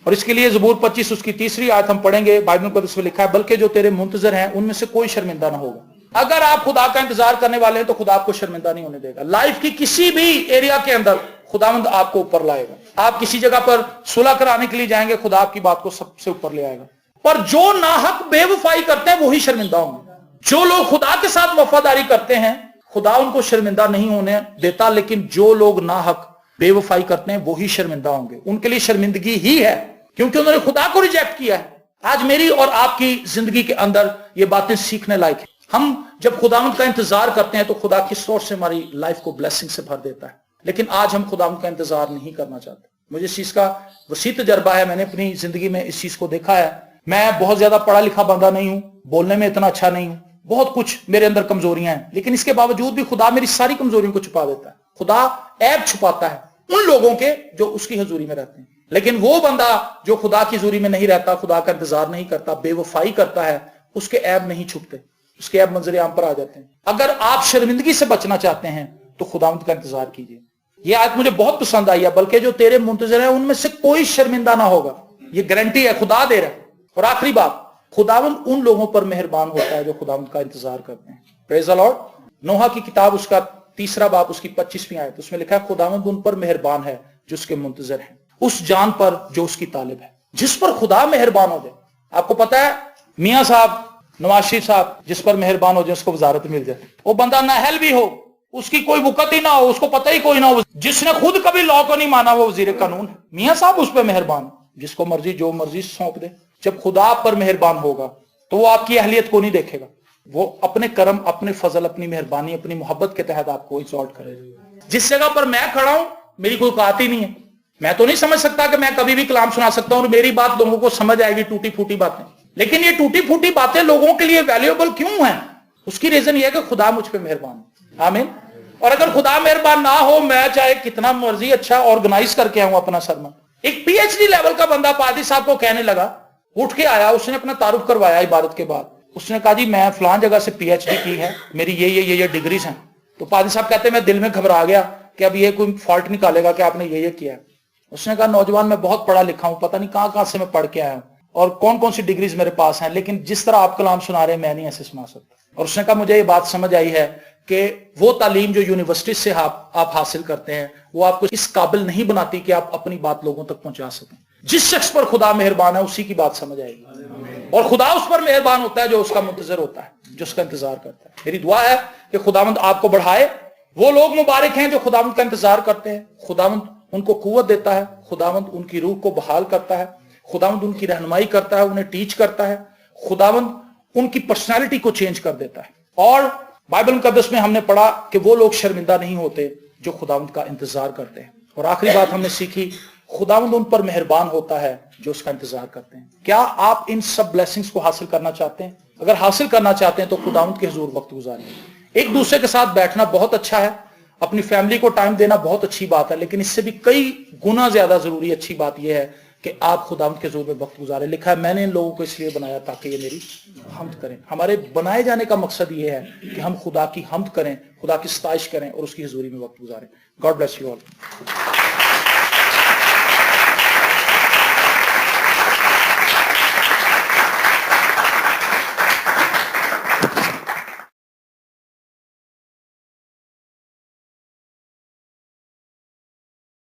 और इसके लिए ज़बूर 25 उसकी 3री आयत हम पढ़ेंगे। बाइबल में इसमें लिखा है, बल्कि जो तेरे मुंतजर हैं उनमें से कोई शर्मिंदा ना होगा। अगर आप खुदा का इंतजार करने वाले हैं तो खुदा आपको शर्मिंदा नहीं होने देगा। लाइफ की किसी भी एरिया के अंदर खुदावंद आपको ऊपर लाएगा। आप किसी जगह पर सुलह कराने के लिए जाएंगे, खुदा आपकी बात को सबसे ऊपर ले आएगा। पर जो नाहक बेवफाई करते हैं वही शर्मिंदा होंगे। जो लोग खुदा के साथ वफादारी करते हैं खुदा उनको शर्मिंदा नहीं होने देता, लेकिन जो लोग नाहक बेवफाई करते हैं वही शर्मिंदा होंगे। उनके लिए शर्मिंदगी ही है, क्योंकि उन्होंने खुदा को रिजेक्ट किया है। आज मेरी और आपकी जिंदगी के अंदर ये बातें सीखने लायक है। हम जब खुदावंद का इंतजार करते हैं तो खुदा किस तौर से हमारी लाइफ को ब्लेसिंग से भर देता है, लेकिन आज हम खुदावंद का इंतजार नहीं करना चाहते। मुझे इस चीज का वसी तजर्बा है, मैंने अपनी जिंदगी में इस चीज को देखा है। मैं बहुत ज्यादा पढ़ा लिखा बंदा नहीं हूं, बोलने में इतना अच्छा नहीं हूं, बहुत कुछ मेरे अंदर कमजोरियां हैं, लेकिन इसके बावजूद भी खुदा मेरी सारी कमजोरियों को छुपा देता है। खुदा ऐब छुपाता है उन लोगों के जो उसकी हजूरी में रहते हैं, लेकिन वो बंदा जो खुदा की हजूरी में नहीं रहता, खुदा का इंतजार नहीं करता, बेवफाई करता है, उसके ऐब नहीं छुपते, उसके ऐब मंजर आम पर आ जाते हैं। अगर आप शर्मिंदगी से बचना चाहते हैं तो खुदावंद का इंतजार कीजिए। यह आयत मुझे बहुत पसंद आई है, बल्कि जो तेरे मुंतजर हैं उनमें से कोई शर्मिंदा ना होगा, ये गारंटी है, खुदा दे रहा है। और आखिरी बात, खुदावंद उन लोगों पर मेहरबान होता है जो खुदावंद का इंतजार करते हैं। Praise the Lord. नोहा की किताब उसका 3रा बाब उसकी 25वीं आयत, उसमें लिखा है, खुदावंद उन पर मेहरबान है जो उसके मुंतजर हैं, उस जान पर जो उसकी तालिब है। जिस पर खुदा मेहरबान हो जाए, आपको पता है मियां साहब, नवाज शरीफ साहब, जिस पर मेहरबान हो जाए उसको वजारत मिल जाए। वो बंदा नाअहल भी हो, उसकी कोई वुकत ही ना हो, उसको पता ही कोई ना हो, जिसने खुद कभी लॉ को नहीं माना वो वजीर कानून, मियां साहब उस पर मेहरबान, जिसको मर्जी जो मर्जी सौंप दे। जब खुदा आप पर मेहरबान होगा तो वो आपकी अहलियत को नहीं देखेगा, वो अपने करम, अपने फजल, अपनी मेहरबानी, अपनी मोहब्बत के तहत आपको एक्सॉल्ट करेगा। जिस जगह पर मैं खड़ा हूं मेरी कोई औकात ही नहीं है, मैं तो नहीं समझ सकता कि मैं कभी भी कलाम सुना सकता हूं और मेरी बात लोगों को समझ आएगी, टूटी फूटी बातें। लेकिन ये टूटी फूटी बातें लोगों के लिए वैल्यूएबल क्यों हैं? उसकी रीजन ये है कि खुदा मुझ पे मेहरबान है। आमीन। और अगर खुदा मेहरबान ना हो, मैं चाहे कितना मर्जी अच्छा ऑर्गेनाइज करके आऊं अपना सरमन, एक पीएचडी लेवल का बंदा पादी साहब को कहने लगा, उठ के आया, उसने अपना तारुफ करवाया इबादत के बाद, उसने कहा जी मैं फलान जगह से पीएचडी की है, मेरी ये डिग्रीज हैं। तो पादी साहब कहते हैं मैं दिल में घबरा गया कि अब ये कोई फॉल्ट निकालेगा कि आपने ये किया है। उसने कहा नौजवान मैं बहुत पढ़ा लिखा हूं, पता नहीं कहां कहां से मैं पढ़ के आया हूं और कौन कौन सी डिग्रीज मेरे पास हैं, लेकिन जिस तरह आप कलाम सुना रहे हैं मैं नहीं ऐसे सुना सकता। और उसने कहा मुझे ये बात समझ आई है कि वो तालीम जो यूनिवर्सिटी से आप हासिल करते हैं वो आपको इस काबिल नहीं बनाती कि आप अपनी बात लोगों तक पहुंचा सकें। जिस शख्स पर खुदा मेहरबान है उसी की बात समझ आएगी, और खुदा उस पर मेहरबान होता है जो उसका मुंतजर होता है, जो उसका इंतजार करता है। मेरी दुआ है कि खुदावंद आपको बढ़ाए। वो लोग मुबारक हैं जो खुदावंद का इंतजार करते हैं, खुदावंद उनको कुव्वत देता है, खुदावंद उनकी रूह को बहाल करता है, खुदावंद उनकी रहनुमाई करता है, उन्हें टीच करता है, खुदावंद उनकी पर्सनैलिटी को चेंज कर देता है। और बाइबल मुकद्दस में हमने पढ़ा कि वो लोग शर्मिंदा नहीं होते जो खुदावंद का इंतजार करते हैं। और आखिरी बात हमने सीखी, खुदावंद उन पर मेहरबान होता है जो उसका इंतजार करते हैं। क्या आप इन सब ब्लेसिंग्स को हासिल करना चाहते हैं? अगर हासिल करना चाहते हैं तो खुदावंद के हुजूर वक्त गुजारें। एक दूसरे के साथ बैठना बहुत अच्छा है, अपनी फैमिली को टाइम देना बहुत अच्छी बात है, लेकिन इससे भी कई गुना ज्यादा जरूरी अच्छी बात यह है कि आप खुदावंद के हुजूर में वक्त गुजारें। लिखा है मैंने इन लोगों को इसलिए बनाया ताकि ये मेरी हम्द करें। हमारे बनाए जाने का मकसद ये है कि हम खुदा की हम्द करें, खुदा की सताइश करें और उसकी हुजूरी में वक्त गुजारें। God bless you all.